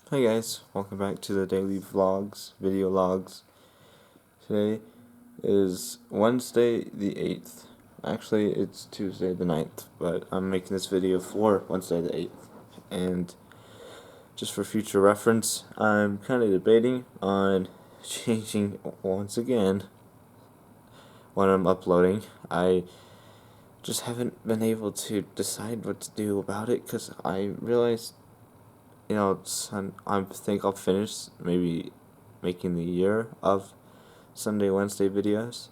Hi guys, welcome back to the daily vlogs, video logs. Today is Wednesday the 8th. Actually, it's Tuesday the 9th, but I'm making this video for Wednesday the 8th. And just for future reference, I'm kind of debating on changing once again when I'm uploading. I just haven't been able to decide what to do about it because I realized I think I'll finish maybe making the year of Sunday, Wednesday videos,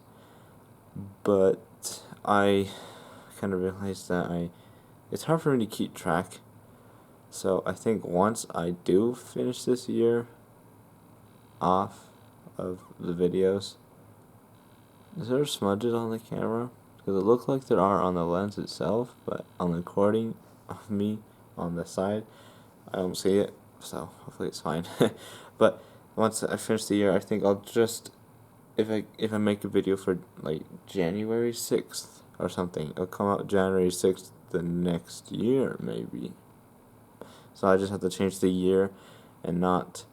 but I kind of realized that it's hard for me to keep track. So I think once I do finish this year off of the videos, is there smudges on the camera? Because it looks like there are on the lens itself, but on the recording of me on the side, I don't see it, so hopefully it's fine. But once I finish the year, I think I'll just, if I make a video for like January 6th or something, it'll come out January 6th the next year maybe. So I just have to change the year and not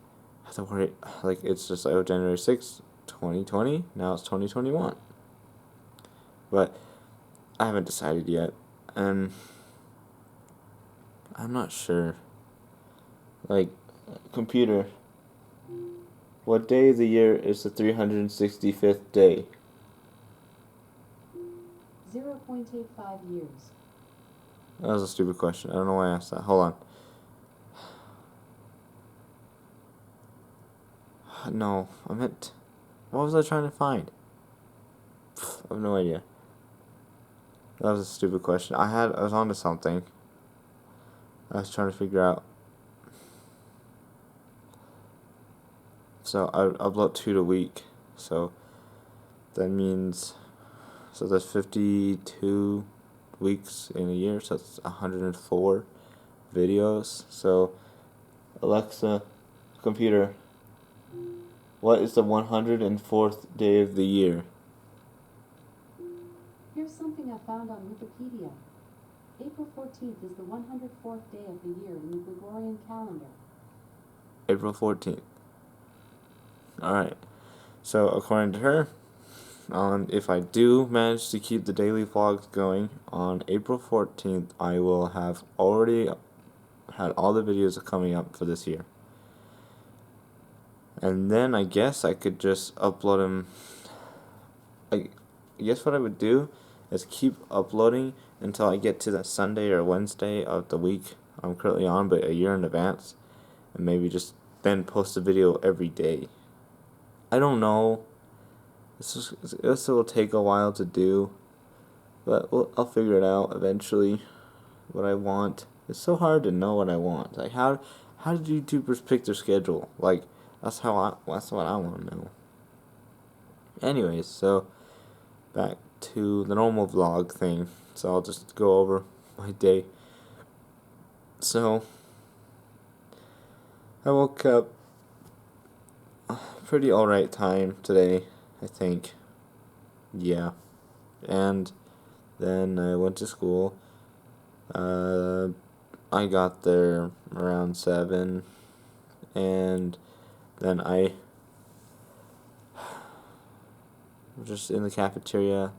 have to worry, like it's just like, oh, January 6th, 2020, now it's 2021. But I haven't decided yet, and I'm not sure. Like, computer, what day of the year is the 365th day? 0.85 years. That was a stupid question. I don't know why I asked that. Hold on. No, I meant... What was I trying to find? I have no idea. That was a stupid question. I was onto something. I was trying to figure out. So I upload 2 a week. So that means... So there's 52 weeks in a year. So it's 104 videos. So Alexa, computer, what is the 104th day of the year? Here's something I found on Wikipedia. April 14th is the 104th day of the year in the Gregorian calendar. April 14th. Alright. So according to her, if I do manage to keep the daily vlogs going, on April 14th, I will have already had all the videos coming up for this year. And then I guess I could just upload them. I guess what I would do is keep uploading until I get to the Sunday or Wednesday of the week I'm currently on, but a year in advance. And maybe just then post a video every day. I don't know. This will take a while to do, but I'll figure it out eventually. What I want. It's so hard to know what I want. Like how do YouTubers pick their schedule? Like that's what I want to know. Anyways, so back to the normal vlog thing. So I'll just go over my day. So I woke up pretty alright time today, I think. Yeah. And then I went to school. I got there around 7, and then I was just in the cafeteria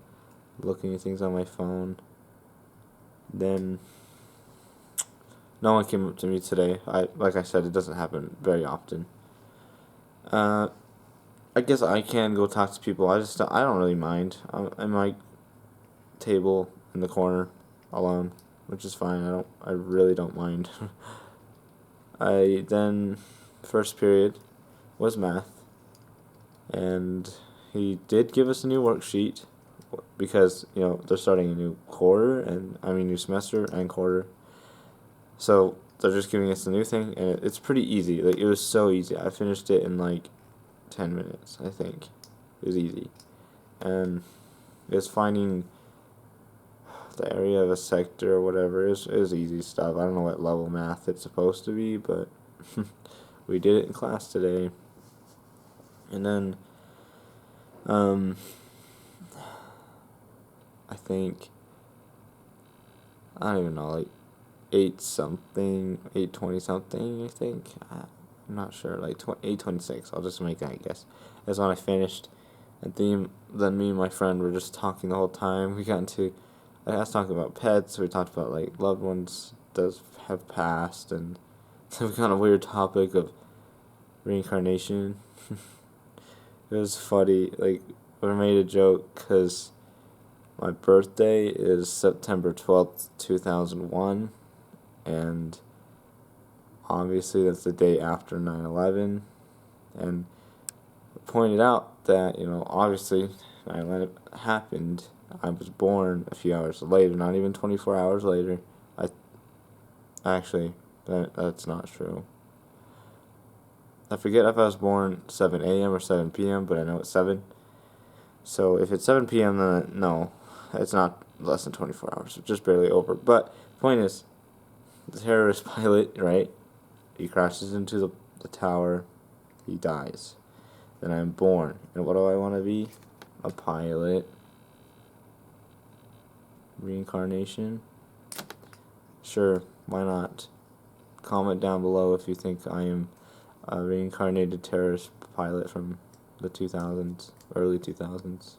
looking at things on my phone. Then no one came up to me today. Like I said, it doesn't happen very often. I guess I can go talk to people. I don't really mind. I'm at my table in the corner alone, which is fine. I really don't mind. First period was math, and he did give us a new worksheet because they're starting a new new semester and quarter, so they're just giving us a new thing, and it's pretty easy. Like, it was so easy. I finished it in like 10 minutes, I think. It was easy, and it was finding the area of a sector or whatever. It was easy stuff. I don't know what level math it's supposed to be, but we did it in class today. And then I think, I don't even know, like 8 something, 8:20 something, I think. I'm not sure, like 8:26. I'll just make that guess. That's when I finished. And then me and my friend were just talking the whole time. We got into, I was talking about pets. We talked about like loved ones that have passed, and we got on a weird topic of reincarnation. It was funny. Like, we made a joke because my birthday is September 12th, 2001, and obviously that's the day after 9/11, and pointed out that, obviously 9/11 happened. I was born a few hours later, not even 24 hours later. Actually, that's not true. I forget if I was born 7 a.m. or 7 p.m., but I know it's 7. So if it's 7 p.m., then no, it's not less than 24 hours. It's just barely over. But point is, the terrorist pilot, right? He crashes into the tower. He dies. Then I'm born. And what do I want to be? A pilot. Reincarnation? Sure, why not? Comment down below if you think I am a reincarnated terrorist pilot from the 2000s, early 2000s.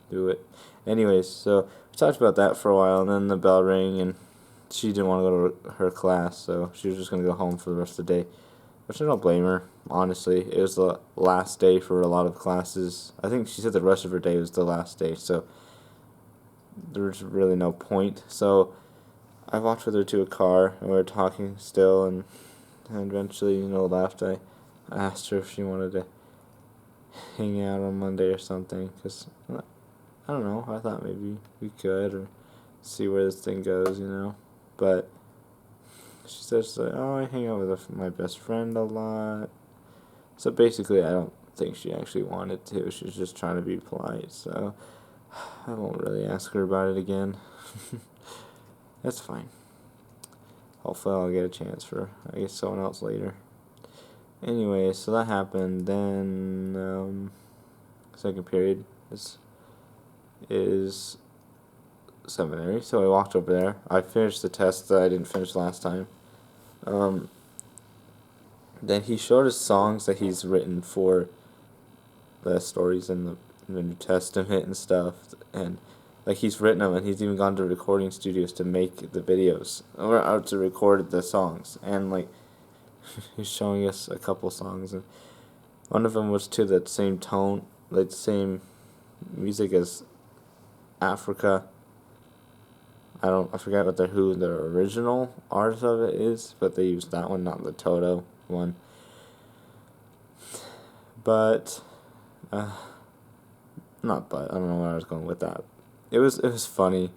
Do it. Anyways, so we talked about that for a while, and then the bell rang, and she didn't want to go to her class, so she was just going to go home for the rest of the day. Which I don't blame her, honestly. It was the last day for a lot of classes. I think she said the rest of her day was the last day, so there was really no point. So I walked with her to a car, and we were talking still, and eventually, left. I asked her if she wanted to hang out on Monday or something, because, I don't know, I thought maybe we could, or see where this thing goes, but she says, like, oh, I hang out with my best friend a lot. So basically, I don't think she actually wanted to. She's just trying to be polite, so I won't really ask her about it again. That's fine. Hopefully I'll get a chance for, I guess, someone else later. Anyway, so that happened. Then, second period is seminary, so I walked over there. I finished the test that I didn't finish last time. Then he showed us songs that he's written for the stories in the New Testament and stuff, and like he's written them, and he's even gone to recording studios to make the videos or to record the songs, and like he's showing us a couple songs, and one of them was to that same tone, like the same music as Africa. I forget who the original artist of it is, but they used that one, not the Toto one. But, I don't know where I was going with that. It was funny.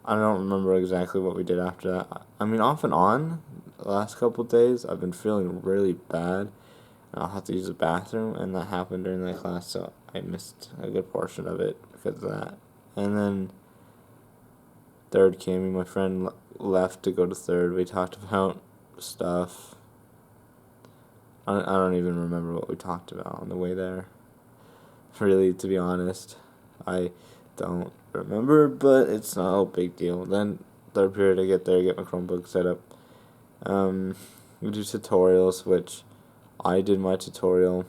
I don't remember exactly what we did after that. I mean, off and on, the last couple of days, I've been feeling really bad. And I'll have to use the bathroom, and that happened during that class, so I missed a good portion of it because of that. And then third came, and my friend left to go to third. We talked about stuff. I don't even remember what we talked about on the way there. Really, to be honest, I don't remember, but it's not a big deal. Then third period, I get there, get my Chromebook set up. We do tutorials, which I did my tutorial,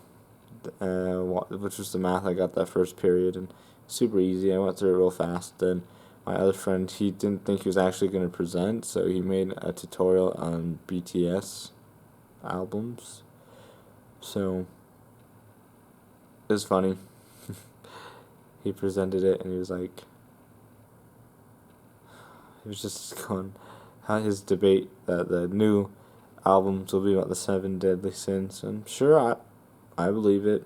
which was the math. I got that first period, and super easy. I went through it real fast. Then my other friend, he didn't think he was actually going to present, so he made a tutorial on BTS albums. So it was funny. He presented it, and he was just going how his debate that the new albums will be about the 7 deadly sins. And sure, I believe it.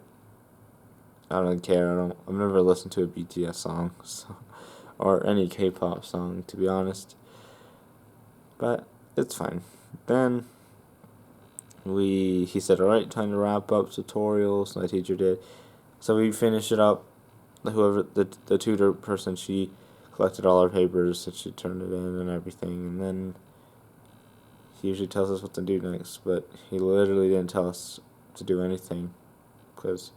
I don't care. I've never listened to a BTS song, or any K-pop song, to be honest. But it's fine. Then he said, all right, time to wrap up tutorials. My teacher did. So we finished it up. Whoever, the tutor person, she collected all our papers and she turned it in and everything. And then he usually tells us what to do next, but he literally didn't tell us to do anything. Because,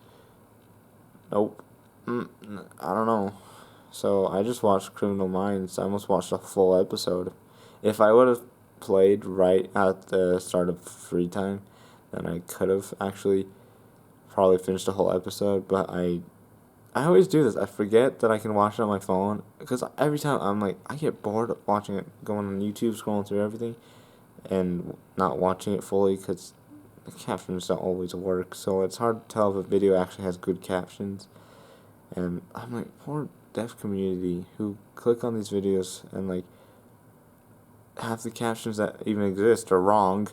nope. I don't know. So I just watched Criminal Minds. I almost watched a full episode. If I would have played right at the start of free time, then I could have actually probably finished a whole episode. But I always do this. I forget that I can watch it on my phone because every time I'm like, I get bored of watching it, going on YouTube, scrolling through everything, and not watching it fully because the captions don't always work. So it's hard to tell if a video actually has good captions. And I'm like, poor deaf community who click on these videos and like half the captions that even exist are wrong.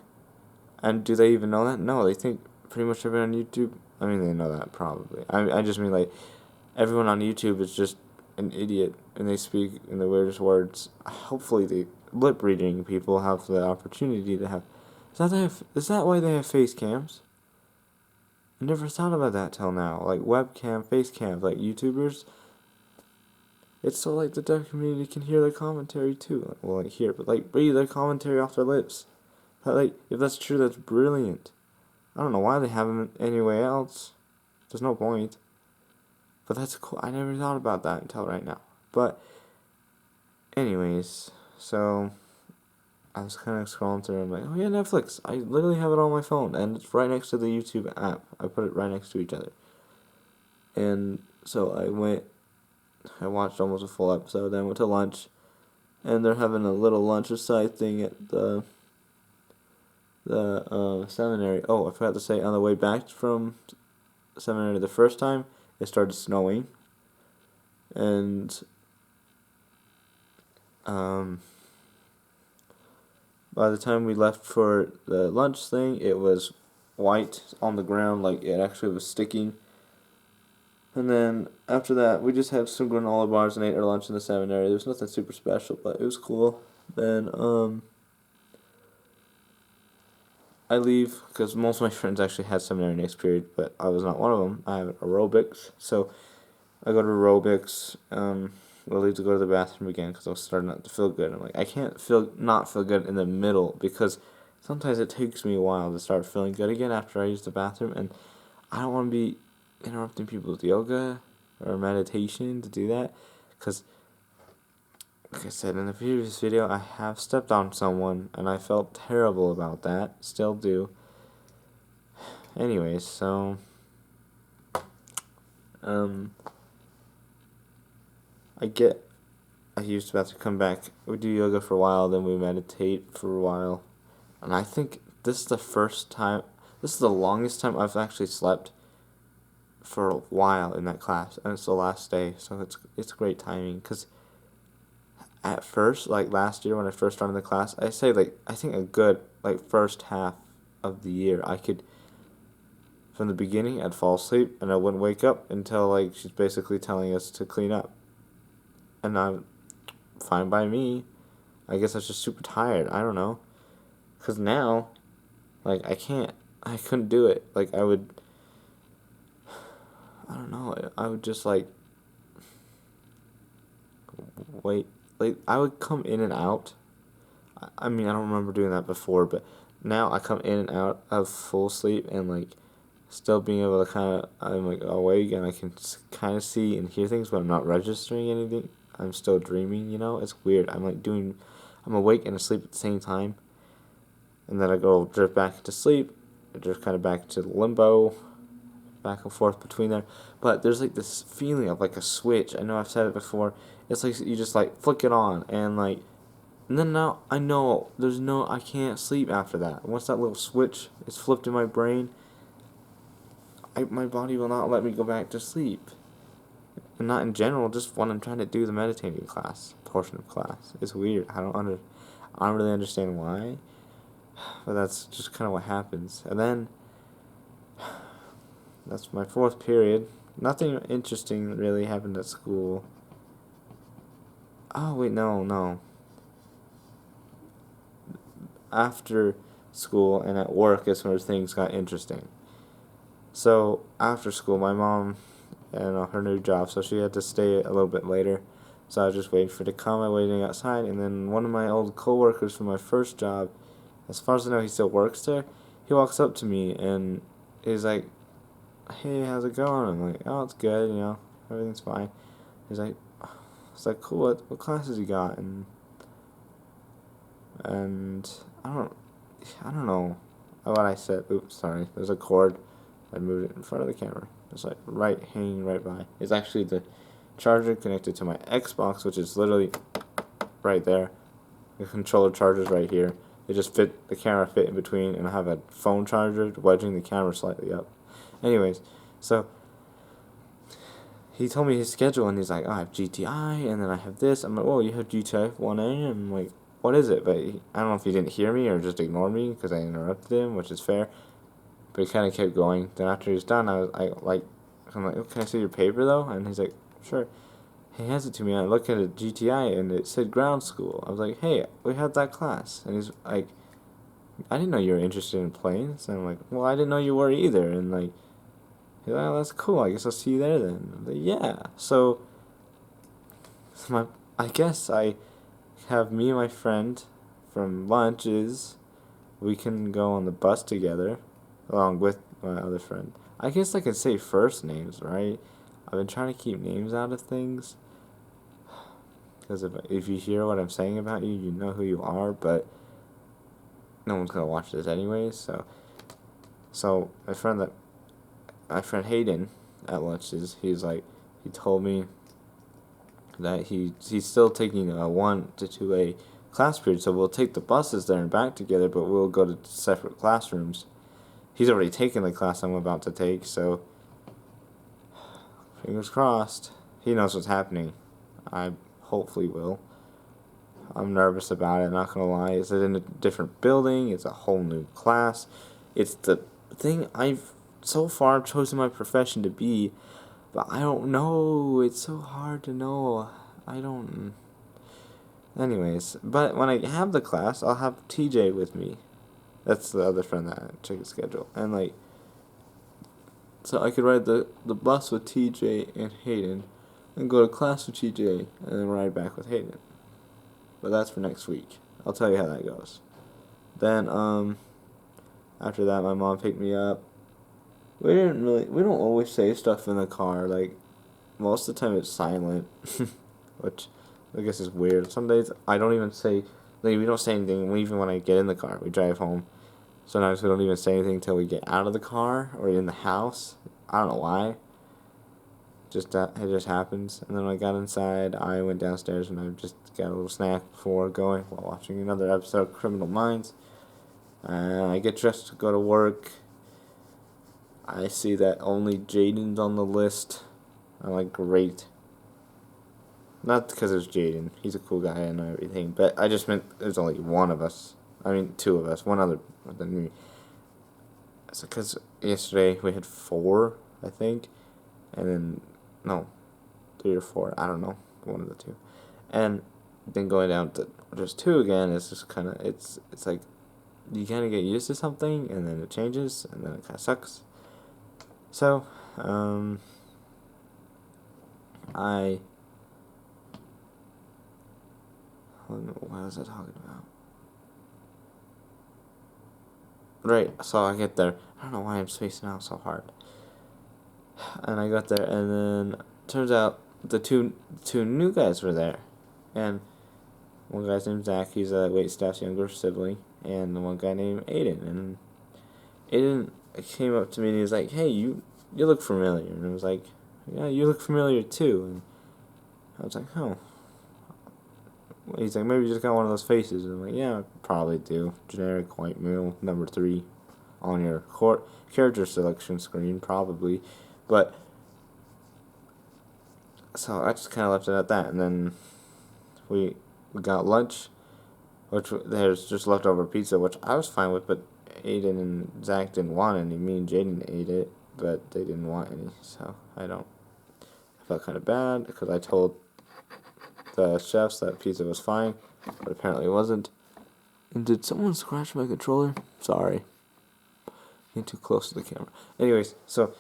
And do they even know that? No, they think pretty much everyone on YouTube. I mean, they know that probably. I just mean like everyone on YouTube is just an idiot and they speak in the weirdest words. Hopefully, the lip reading people have the opportunity to have. Is that why they have face cams? I never thought about that till now. Like webcam, face cam, like YouTubers. It's so like the deaf community can hear their commentary too. Well, like hear, but like read their commentary off their lips. But, like, if that's true, that's brilliant. I don't know why they have them anywhere else. There's no point. But that's cool. I never thought about that until right now. But, anyways, so I was kind of scrolling through and I'm like, oh yeah, Netflix. I literally have it on my phone and it's right next to the YouTube app. I put it right next to each other. And so I watched almost a full episode, then went to lunch, and they're having a little lunch aside thing at the seminary. Oh, I forgot to say, on the way back from seminary the first time, it started snowing, and by the time we left for the lunch thing, it was white on the ground, like it actually was sticking. And then after that, we just had some granola bars and ate our lunch in the seminary. There was nothing super special, but it was cool. Then I leave because most of my friends actually had seminary next period, but I was not one of them. I have aerobics, so I go to aerobics. I leave to go to the bathroom again because I was starting not to feel good. I'm like, I can't not feel good in the middle because sometimes it takes me a while to start feeling good again after I use the bathroom, and I don't want to be interrupting people's yoga or meditation to do that because, like I said in the previous video, I have stepped on someone and I felt terrible about that. Still do. Anyways, so I used to come back. We do yoga for a while, then we meditate for a while, and I think this is the longest time I've actually slept for a while in that class, and it's the last day, so it's great timing. Cause at first, like last year when I first started the class, I think a good first half of the year I could. From the beginning, I'd fall asleep and I wouldn't wake up until she's basically telling us to clean up, and I'm fine by me. I guess I was just super tired. I don't know, cause now, I couldn't do it. I don't know. I would just wait. I would come in and out. I mean, I don't remember doing that before, but now I come in and out of full sleep and still being able to I'm awake and I can kind of see and hear things, but I'm not registering anything. I'm still dreaming, It's weird. I'm awake and asleep at the same time. And then I go drift back into sleep. I drift kind of back to limbo, back and forth between there. But there's this feeling of a switch. I know I've said it before. It's you just flick it on and then now I know I can't sleep after that. Once that little switch is flipped in my brain, my body will not let me go back to sleep. And not in general, just when I'm trying to do the meditating portion of class. It's weird. I don't really understand why, but that's just kind of what happens. And then that's my fourth period. Nothing interesting really happened at school. Oh wait, no. After school and at work is where things got interesting. So after school, my mom her new job, so she had to stay a little bit later. So I was just waiting for her to come. I waiting outside, and then one of my old coworkers from my first job, as far as I know, he still works there. He walks up to me and he's like, "Hey, how's it going?" I'm like, "Oh, it's good. Everything's fine." He's like, "It's cool. What classes you got?" And and I don't know what I said. Oops, sorry. There's a cord. I moved it in front of the camera. It's like hanging right by. It's actually the charger connected to my Xbox, which is literally right there. The controller charger's right here. It just the camera fit in between, and I have a phone charger wedging the camera slightly up. Anyways, so he told me his schedule, and he's like, oh, I have GTI, and then I have this. I'm like, oh, you have GTI 1A? And I'm like, what is it? But I don't know if he didn't hear me or just ignored me because I interrupted him, which is fair. But he kind of kept going. Then after he was done, I'm like, oh, can I see your paper though? And he's like, sure. He hands it to me, and I look at a GTI, and it said ground school. I was like, hey, we had that class. And he's like, I didn't know you were interested in planes. And I'm like, well, I didn't know you were either. And like, he's like, oh, that's cool. I guess I'll see you there then. I'm like, yeah. So I guess I have me and my friend from lunch is we can go on the bus together along with my other friend. I guess I could say first names, right? I've been trying to keep names out of things because if you hear what I'm saying about you, you know who you are, but no one's gonna watch this anyways. So my friend Hayden at lunches, he told me that he's still taking a 1 to 2A class period, so we'll take the buses there and back together, but we'll go to separate classrooms. He's already taken the class I'm about to take, so fingers crossed. He knows what's happening. I hopefully will. I'm nervous about it, not gonna lie. It's in a different building, it's a whole new class. It's the thing I've so far chosen my profession to be, but I don't know. It's so hard to know. Anyways, but when I have the class, I'll have TJ with me. That's the other friend that I check his schedule. And like, so I could ride the bus with TJ and Hayden, and go to class with TJ, and then ride back with Hayden. But that's for next week. I'll tell you how that goes. Then, after that, my mom picked me up. We don't always say stuff in the car. Like, most of the time it's silent, which I guess is weird. Some days I don't even say, like, we don't say anything even when I get in the car. We drive home. Sometimes we don't even say anything until we get out of the car or in the house. I don't know why. It just happens. And then when I got inside, I went downstairs and I just got a little snack before going while watching another episode of Criminal Minds. I get dressed to go to work. I see that only Jaden's on the list. I'm like, great. Not because it's Jaden. He's a cool guy and everything. But I just meant there's only one of us. I mean, two of us. One other than me. So because yesterday we had 4, I think. And then, no, 3 or 4. I don't know. One of the two. And then going down to just 2 again is just kind of, it's like, you kind of get used to something, and then it changes, and then it kind of sucks. So, what was I talking about? Right, so I get there. I don't know why I'm spacing out so hard. And I got there, and then turns out the two new guys were there. And one guy's named Zach, he's a waitstaff's younger sibling, and the one guy named Aiden. And Aiden came up to me and he was like, hey, you look familiar. And I was like, yeah, you look familiar too. And I was like, oh. He's like, maybe you just got one of those faces. And I'm like, yeah, I probably do. Generic white male, number 3 on your character selection screen, probably. But, so I just kind of left it at that. And then we got lunch, which there's just leftover pizza, which I was fine with, but Aiden and Zach didn't want any. Me and Jaden ate it, but they didn't want any. So I felt kind of bad because I told the chefs that pizza was fine, but apparently it wasn't. And did someone scratch my controller? Sorry. Getting too close to the camera. Anyways, so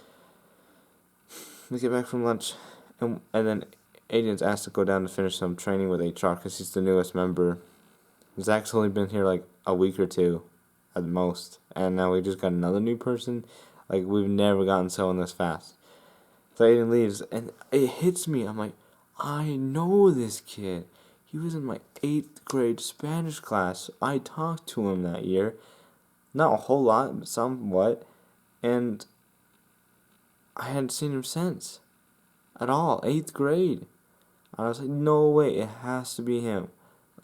we get back from lunch, and then Aiden's asked to go down to finish some training with HR because he's the newest member. Zach's only been here like a week or 2 at the most, and now we just got another new person. Like, we've never gotten someone this fast. So Aiden leaves, and it hits me. I'm like, I know this kid. He was in my 8th grade Spanish class. I talked to him that year. Not a whole lot, but somewhat. And I hadn't seen him since. At all. 8th grade. I was like, no way, it has to be him.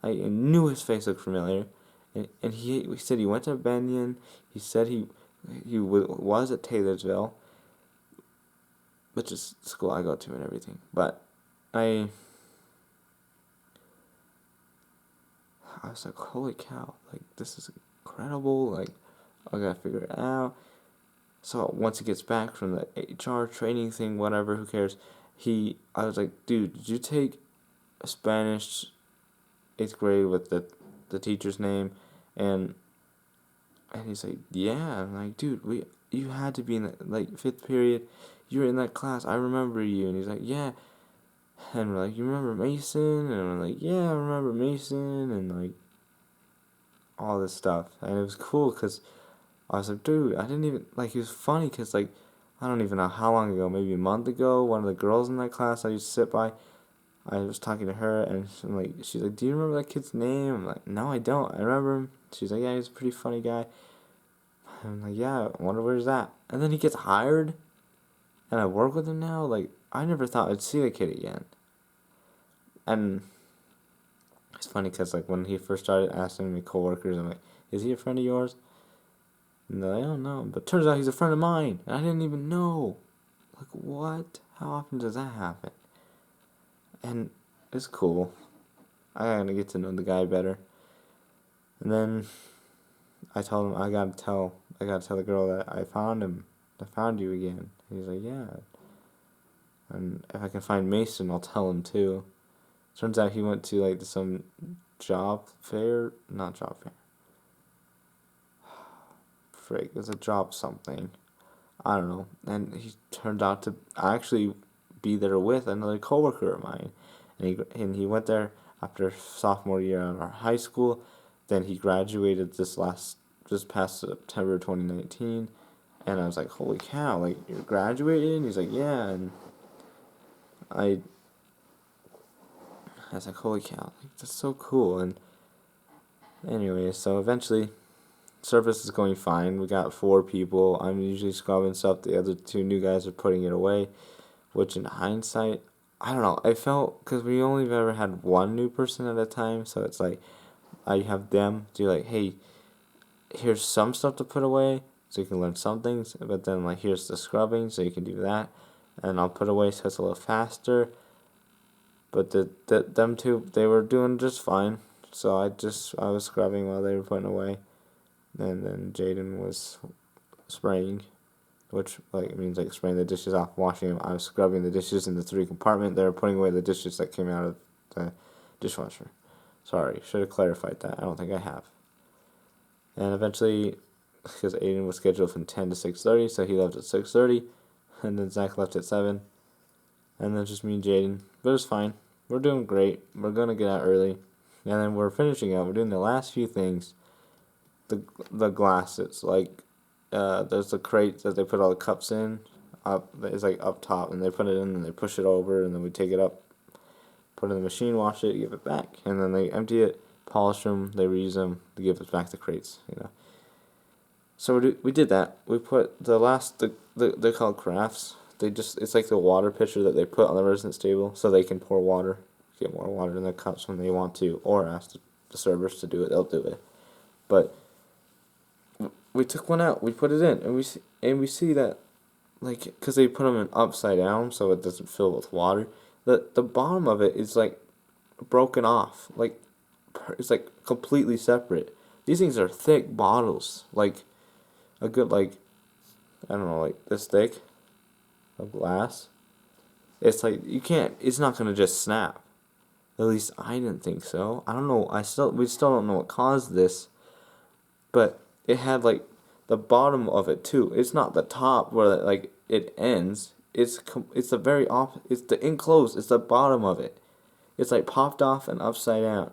I knew his face looked familiar. And he said he went to Benyon. He said he was at Taylorsville, which is the school I go to and everything. But I was like, holy cow, like, this is incredible. Like, I gotta figure it out. So once he gets back from the HR training thing, whatever, who cares? I was like, dude, did you take Spanish 8th grade with the teacher's name? And he's like, yeah. I'm like, dude, you had to be in the, like, 5th period. You were in that class. I remember you. And he's like, yeah. And we're like, you remember Mason? And I'm like, yeah, I remember Mason. And, like, all this stuff. And it was cool because I was like, dude, I didn't even, like, it was funny because, like, I don't even know how long ago, maybe a month ago, one of the girls in that class I used to sit by, I was talking to her, and she's like, do you remember that kid's name? I'm like, no, I don't. I remember him. She's like, yeah, he's a pretty funny guy. I'm like, yeah, I wonder where's that. And then he gets hired, and I work with him now. Like, I never thought I'd see the kid again. And it's funny because, like, when he first started asking me coworkers, I'm like, is he a friend of yours? And they're like, I don't know. But turns out he's a friend of mine, and I didn't even know. Like, what? How often does that happen? And it's cool. I gotta get to know the guy better. And then I told him I gotta tell the girl that I found him. I found you again. And he's like, yeah. And if I can find Mason, I'll tell him too. Turns out he went to, like, some job fair. Not job fair. Frick, it's a job something. I don't know. And he turned out to actually be there with another coworker of mine. And he went there after sophomore year in our high school. Then he graduated this past September 2019. And I was like, holy cow, like, you're graduating? And he's like, yeah. And I was like, holy cow, like, that's so cool. And anyway, so eventually, service is going fine. We got 4 people. I'm usually scrubbing stuff. The other 2 new guys are putting it away, which in hindsight, I don't know. I felt, because we only have ever had 1 new person at a time, so it's like, I have them do, like, hey, here's some stuff to put away, so you can learn some things, but then, like, here's the scrubbing, so you can do that, and I'll put away so it's a little faster. But them 2, they were doing just fine, so I was scrubbing while they were putting away, and then Jaden was spraying, which, like, means, like, spraying the dishes off, washing them. I was scrubbing the dishes in the 3 compartment. They were putting away the dishes that came out of the dishwasher. Sorry, should have clarified that. I don't think I have. And eventually, because Aiden was scheduled from 10 to 6:30, so he left at 6:30, and then Zach left at 7, and then just me and Jaden. But it was fine. We're doing great. We're going to get out early, and then we're finishing up. We're doing the last few things. The glasses, like, there's the crate that they put all the cups in. It's like up top, and they put it in, and they push it over, and then we take it up, put it in the machine, wash it, give it back, and then they empty it, polish them, they reuse them, they give us back the crates, you know. So we did that. We put they're called crafts. It's like the water pitcher that they put on the residence table, so they can pour water, get more water in their cups when they want to, or ask the servers to do it. They'll do it. But we took one out, we put it in, and we see that, like, because they put them in upside down so it doesn't fill with water, the bottom of it is, like, broken off, like, it's, like, completely separate. These things are thick bottles, like, a good, like, I don't know, like, this thick of glass. It's like, it's not gonna just snap. At least I didn't think so. I don't know, we still don't know what caused this, but it had, like, the bottom of it too. It's not the top where, like, it ends. It's the very it's the enclosed. It's the bottom of it. It's, like, popped off and upside down.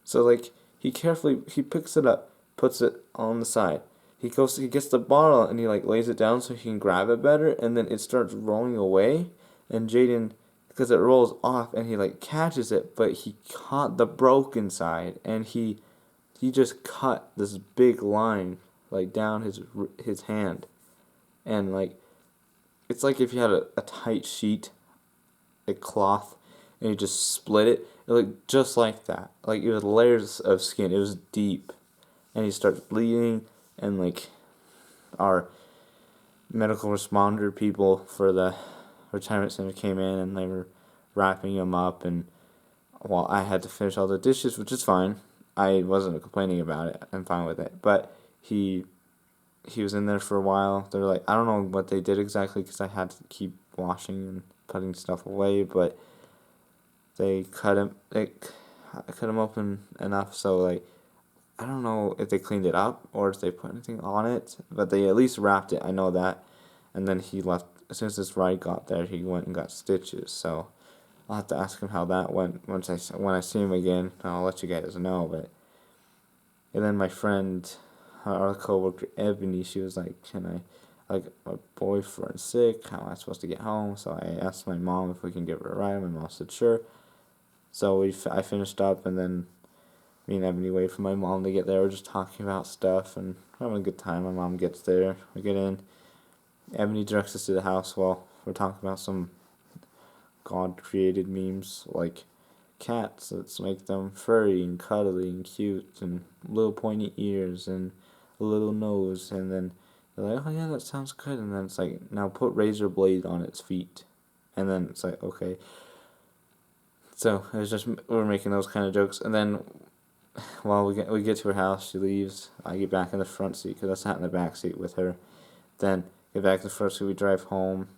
So, like, he picks it up, puts it on the side. He gets the bottle and he, like, lays it down so he can grab it better, and then it starts rolling away. And Jaden because it rolls off, and he like catches it, but he caught the broken side, and he just cut this big line like down his hand, and like it's like if you had a tight sheet, a cloth, and you just split it. It looked just like that. Like it was layers of skin. It was deep, and he starts bleeding, and like our medical responder people for the retirement center came in, and they were wrapping him up, and well, I had to finish all the dishes, which is fine. I wasn't complaining about it. I'm fine with it. But he was in there for a while. They're like, I don't know what they did exactly because I had to keep washing and putting stuff away, but they cut him open enough so like I don't know if they cleaned it up or if they put anything on it, but they at least wrapped it. I know that. And then he left as soon as this ride got there. He went and got stitches. So I'll have to ask him how that went when I see him again. I'll let you guys know. But and then my friend, our coworker Ebony, she was like, "Can I, like, my boyfriend's sick? How am I supposed to get home?" So I asked my mom if we can give her a ride. My mom said sure. So I finished up, and then me and Ebony wait for my mom to get there. We're just talking about stuff and having a good time. My mom gets there. We get in. Ebony directs us to the house while we're talking about some God-created memes like cats that make them furry and cuddly and cute and little pointy ears and a little nose. And then they're like, oh yeah, that sounds good. And then it's like, now put razor blade on its feet. And then it's like, okay. So it was just, we were making those kind of jokes. And then while we get to her house, she leaves. I get back in the front seat because I sat in the back seat with her. Then get back to the front seat. We drive home.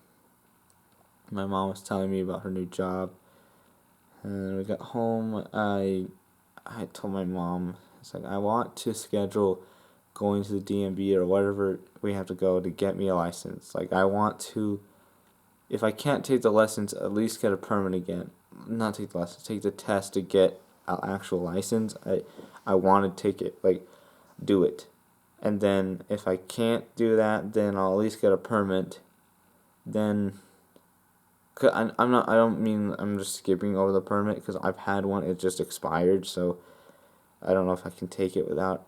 My mom was telling me about her new job. And we got home. I told my mom, it's like, I want to schedule going to the DMV or whatever we have to go to get me a license. Like, I want to, if I can't take the lessons, at least get a permit again. Not take the lessons, take the test to get an actual license. I want to take it, like, do it. And then if I can't do that, then I'll at least get a permit. Then, I don't mean I'm just skipping over the permit because I've had one. It just expired, so I don't know if I can take it without,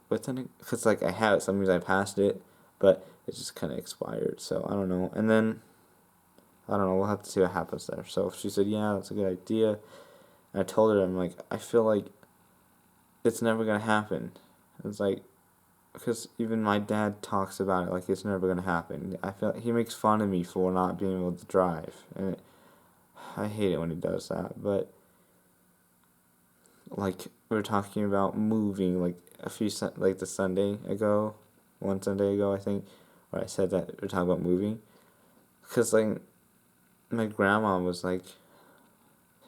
because like I have it. Some years I passed it, but it just kind of expired. So I don't know. And then I don't know. We'll have to see what happens there. So she said, yeah, that's a good idea. And I told her, I'm like, I feel like it's never gonna happen. It's like, because even my dad talks about it like it's never gonna happen. I feel like he makes fun of me for not being able to drive, and I hate it when he does that. But like we were talking about moving, like the Sunday ago, one Sunday ago I think, where I said that we're talking about moving, because like my grandma was like,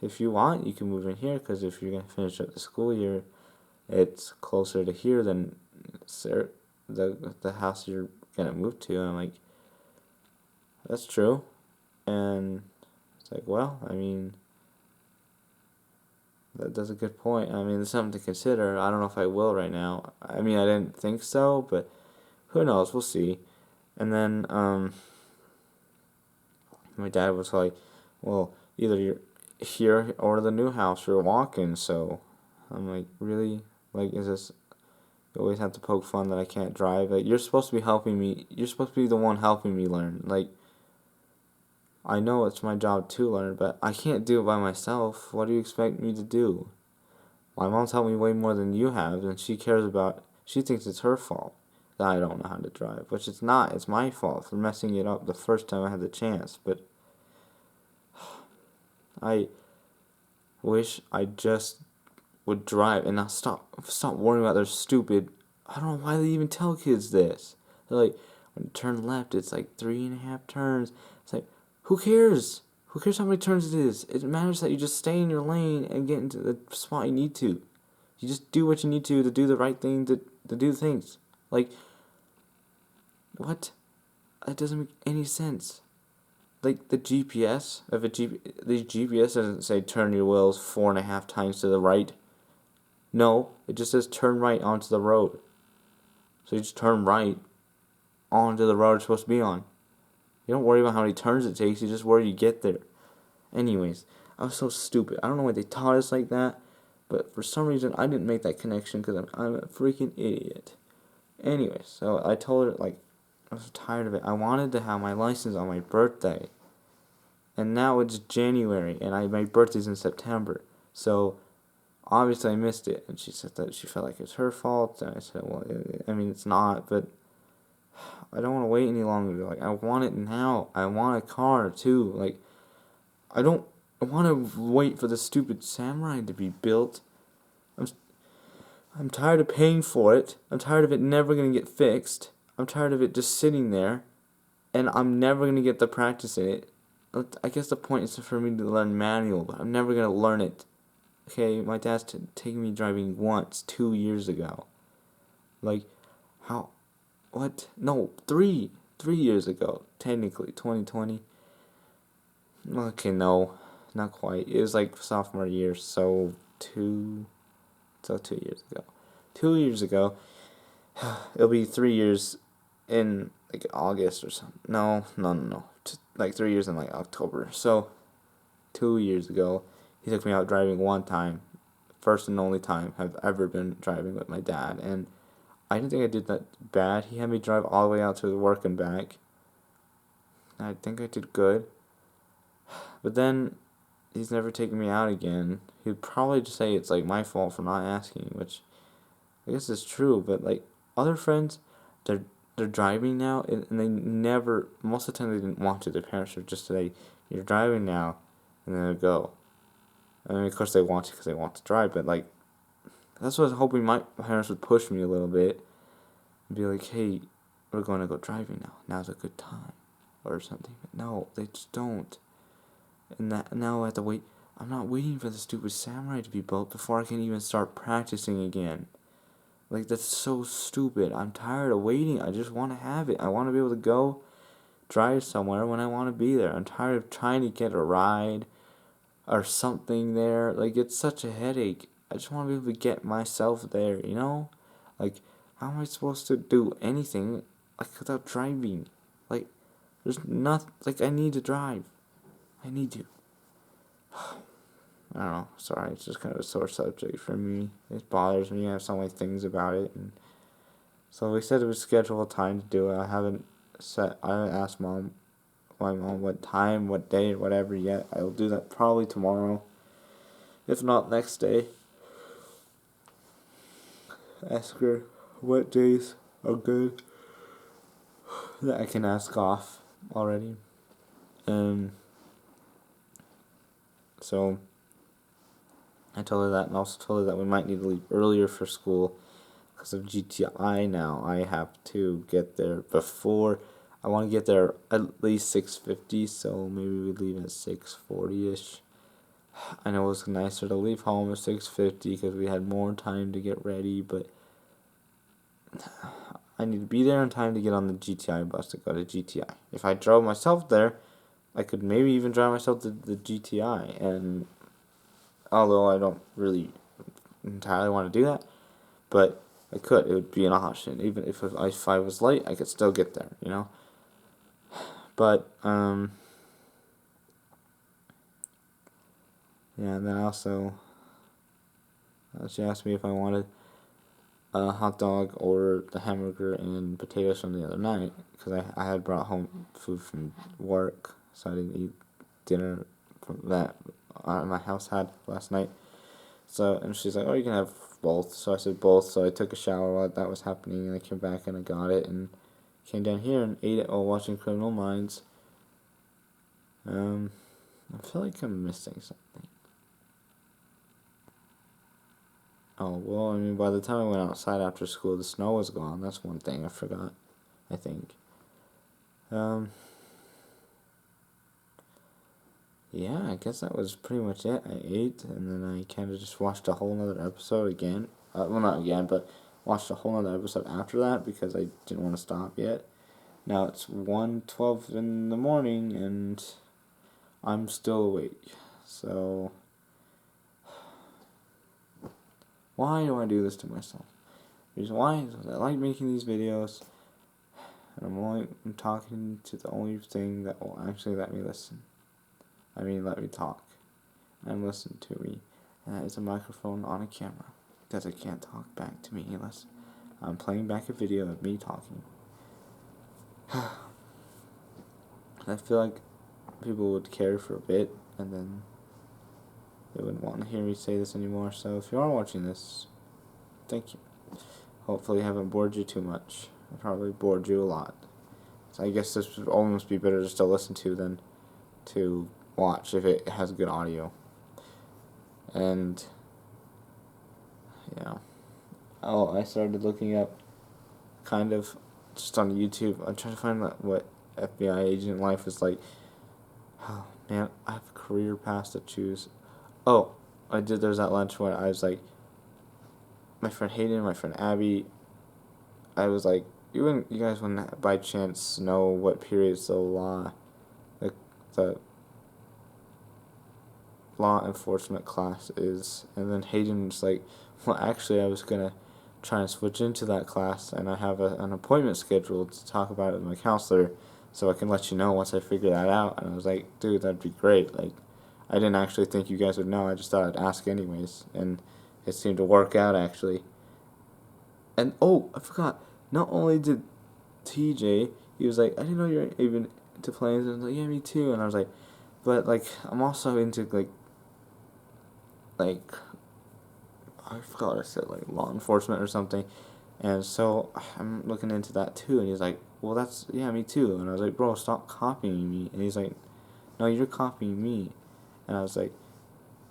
if you want, you can move in here, because if you're gonna finish up the school year, it's closer to here than the house you're gonna move to. And I'm like, that's true. And it's like, well, I mean, that's a good point. I mean, it's something to consider. I don't know if I will right now. I mean, I didn't think so, but who knows? We'll see. And then my dad was like, well, either you're here or the new house you're walking. So I'm like, really? Like, is this, you always have to poke fun that I can't drive? Like, you're supposed to be helping me. You're supposed to be the one helping me learn. Like, I know it's my job to learn, but I can't do it by myself. What do you expect me to do? My mom's helped me way more than you have, and she thinks it's her fault that I don't know how to drive, which it's not. It's my fault for messing it up the first time I had the chance. But I wish I just would drive and not stop worrying about their stupid. I don't know why they even tell kids this. They're like, when you turn left, it's like 3.5 turns. It's like, who cares? Who cares how many turns it is? It matters that you just stay in your lane and get into the spot you need to. You just do what you need to do the right thing, to do things. Like, what? That doesn't make any sense. Like, the GPS, the GPS doesn't say turn your wheels 4.5 times to the right. No, it just says turn right onto the road. So you just turn right onto the road you're supposed to be on. You don't worry about how many turns it takes, you just worry you get there. Anyways, I was so stupid. I don't know why they taught us like that, but for some reason I didn't make that connection because I'm a freaking idiot. Anyways, so I told her, like, I was tired of it. I wanted to have my license on my birthday. And now it's January, and my birthday's in September. So, obviously I missed it. And she said that she felt like it was her fault. And I said, well, I mean, it's not, but I don't want to wait any longer. Like, I want it now. I want a car, too. Like, I want to wait for the stupid Samurai to be built. I'm tired of paying for it. I'm tired of it never going to get fixed. I'm tired of it just sitting there, and I'm never going to get the practice in it. I guess the point is for me to learn manual, but I'm never going to learn it. Okay, my dad's taking me driving once, 2 years ago. Like, how, what? No, 3 years ago, technically, 2020. Okay, no, not quite. It was like sophomore year, so 2 years ago. 2 years ago, it'll be 3 years in like August or something. No. Like 3 years in like October. So 2 years ago, he took me out driving one time, first and only time I've ever been driving with my dad, and I didn't think I did that bad. He had me drive all the way out to work and back. I think I did good, but then he's never taken me out again. He'd probably just say it's like my fault for not asking, which I guess is true. But like other friends, they're driving now, and they never, most of the time they didn't want to. Their parents would just say, "You're driving now," and then they'd go. I mean, of course they want to because they want to drive, but like that's what I was hoping my parents would push me a little bit and be like, "Hey, we're going to go driving now. Now's a good time," or something. But no, they just don't. And that now I have to wait. I'm not waiting for the stupid Samurai to be built before I can even start practicing again. Like, that's so stupid. I'm tired of waiting. I just want to have it. I want to be able to go drive somewhere when I want to be there. I'm tired of trying to get a ride or something there. Like, it's such a headache. I just want to be able to get myself there, you know? Like, how am I supposed to do anything, like, without driving? Like, there's nothing, like, I need to drive. I need to. I don't know. Sorry, it's just kind of a sore subject for me. It bothers me. I have so many things about it, and so we said it was schedule a time to do it. I haven't asked my mom what time, what day, or whatever yet. I will do that probably tomorrow, if not next day. Ask her what days are good that I can ask off already. So I told her that, and also told her that we might need to leave earlier for school because of GTI now. I have to get there before. I want to get there at least 6:50, so maybe we leave at 6:40ish. I know it was nicer to leave home at 6:50 because we had more time to get ready, but I need to be there in time to get on the GTI bus to go to GTI. If I drove myself there, I could maybe even drive myself to the GTI, and although I don't really entirely want to do that, but I could. It would be an option. Even if I was late, I could still get there, you know? But, yeah, and then also, she asked me if I wanted a hot dog or the hamburger and potatoes from the other night, because I had brought home food from work, so I didn't eat dinner from that my house had last night. So, and she's like, "Oh, you can have both." So I said both. So I took a shower while that was happening, and I came back and I got it and came down here and ate it while watching Criminal Minds. I feel like I'm missing something. Oh, well, I mean, by the time I went outside after school, the snow was gone. That's one thing I forgot, I think. Yeah, I guess that was pretty much it. I ate, and then I kind of just watched a whole nother episode again. Well, not again, but watched a whole nother episode after that because I didn't want to stop yet. Now it's 1:12 in the morning, and I'm still awake. So, why do I do this to myself? The reason why is because I like making these videos, and I'm talking to the only thing that will actually let me listen. let me talk and listen to me. And that is a microphone on a camera, because it can't talk back to me unless I'm playing back a video of me talking. I feel like people would care for a bit, and then they wouldn't want to hear me say this anymore. So if you are watching this, thank you. Hopefully I haven't bored you too much. I probably bored you a lot. So I guess this would almost be better just to listen to than to watch if it has good audio. And yeah. Oh, I started looking up kind of just on YouTube. I'm trying to find what FBI agent life is like. Oh man, I have a career path to choose. Oh, there's that lunch when I was like, my friend Hayden, my friend Abby, I was like, you guys wouldn't by chance know what periods the law enforcement class is. And then Hayden was like, well, actually I was gonna try and switch into that class, and I have an appointment scheduled to talk about it with my counselor, so I can let you know once I figure that out. And I was like, dude, that'd be great. Like, I didn't actually think you guys would know. I just thought I'd ask anyways, and it seemed to work out actually. And oh, I forgot. Not only did TJ, he was like, I didn't know you were even into planes. And I was like, yeah, me too. And I was like, but like, I'm also into like I forgot what I said, like law enforcement or something. And so I'm looking into that too. And he's like, well, yeah, me too. And I was like, bro, stop copying me. And he's like, no, you're copying me. And I was like,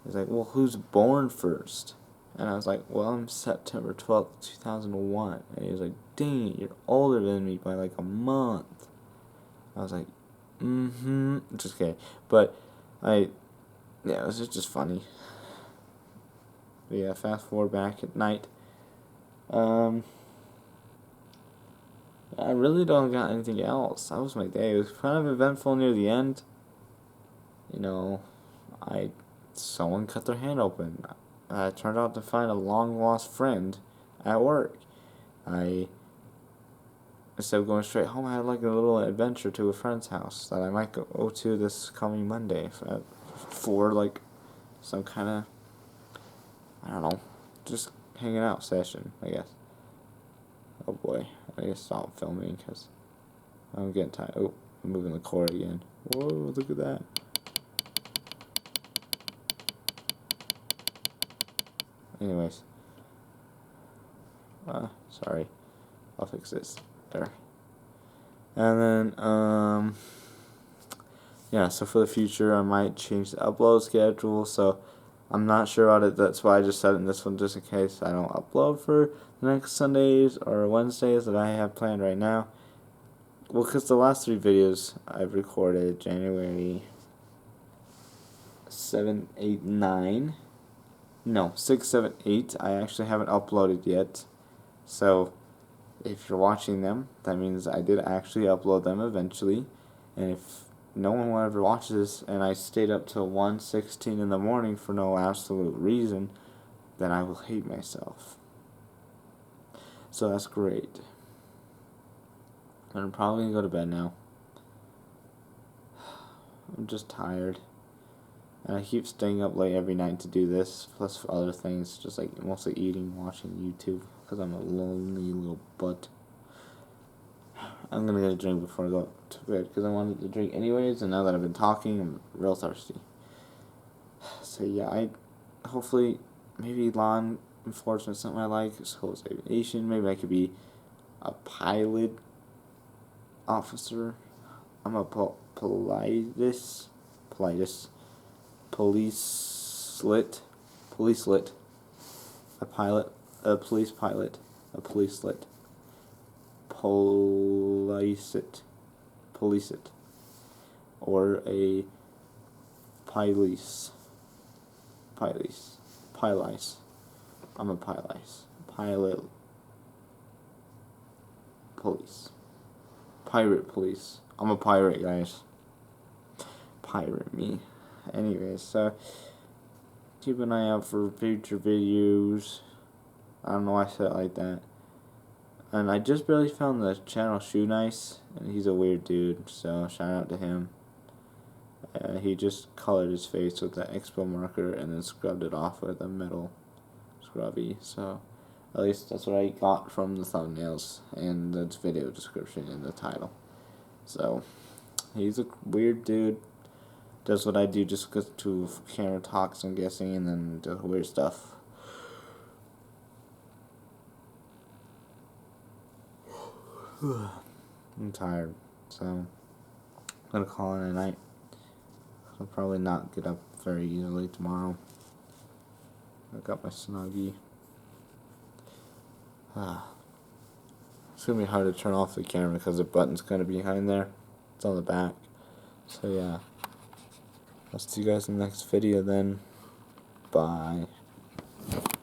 he's like, well, who's born first? And I was like, well, I'm September 12th, 2001. And he was like, dang it, you're older than me by like a month. I was like, just kidding. But yeah, it was just funny. But yeah, fast forward back at night. I really don't got anything else. That was my day. It was kind of eventful near the end. You know, someone cut their hand open. I turned out to find a long lost friend at work. Instead of going straight home, I had like a little adventure to a friend's house that I might go to this coming Monday for like some kind of, I don't know, just hanging out session, I guess. Oh boy, I need to stop filming because I'm getting tired. Oh, I'm moving the cord again. Whoa, look at that. Anyways. Sorry. I'll fix this. There. And then, yeah, so for the future, I might change the upload schedule, so I'm not sure about it. That's why I just said it in this one, just in case I don't upload for the next Sundays or Wednesdays that I have planned right now. Well, because the last 3 videos I've recorded, January 7, 8, 9. No, 6, 7, 8. I actually haven't uploaded yet. So, if you're watching them, that means I did actually upload them eventually. And if no one will ever watch this, and I stayed up till 1:16 in the morning for no absolute reason, then I will hate myself. So that's great. I'm probably going to go to bed now. I'm just tired. And I keep staying up late every night to do this, plus for other things, just like mostly eating, watching YouTube, because I'm a lonely little butt. I'm going to get a drink before I go to bed, because I wanted to drink anyways, and now that I've been talking, I'm real thirsty. So yeah, hopefully, maybe law enforcement, something I like, civil aviation, maybe I could be a pilot officer. I'm a police lit, a pilot, a police pilot, a police lit, police it, or a police. I'm a pilot, police, pirate police. I'm a pirate, guys. Pirate me. Anyways, so keep an eye out for future videos. I don't know why I said it like that. And I just barely found the channel Shoe Nice, and he's a weird dude, so shout out to him. He just colored his face with the Expo marker and then scrubbed it off with a metal scrubby. So at least that's what I got from the thumbnails and the video description and the title. So he's a weird dude. Does what I do, just goes to camera talks, I'm guessing, and then does weird stuff. I'm tired, so I'm gonna call it a night. I'll probably not get up very easily tomorrow. I got my Snuggie. It's gonna be hard to turn off the camera because the button's kind of behind there. It's on the back. So yeah. I'll see you guys in the next video then. Bye.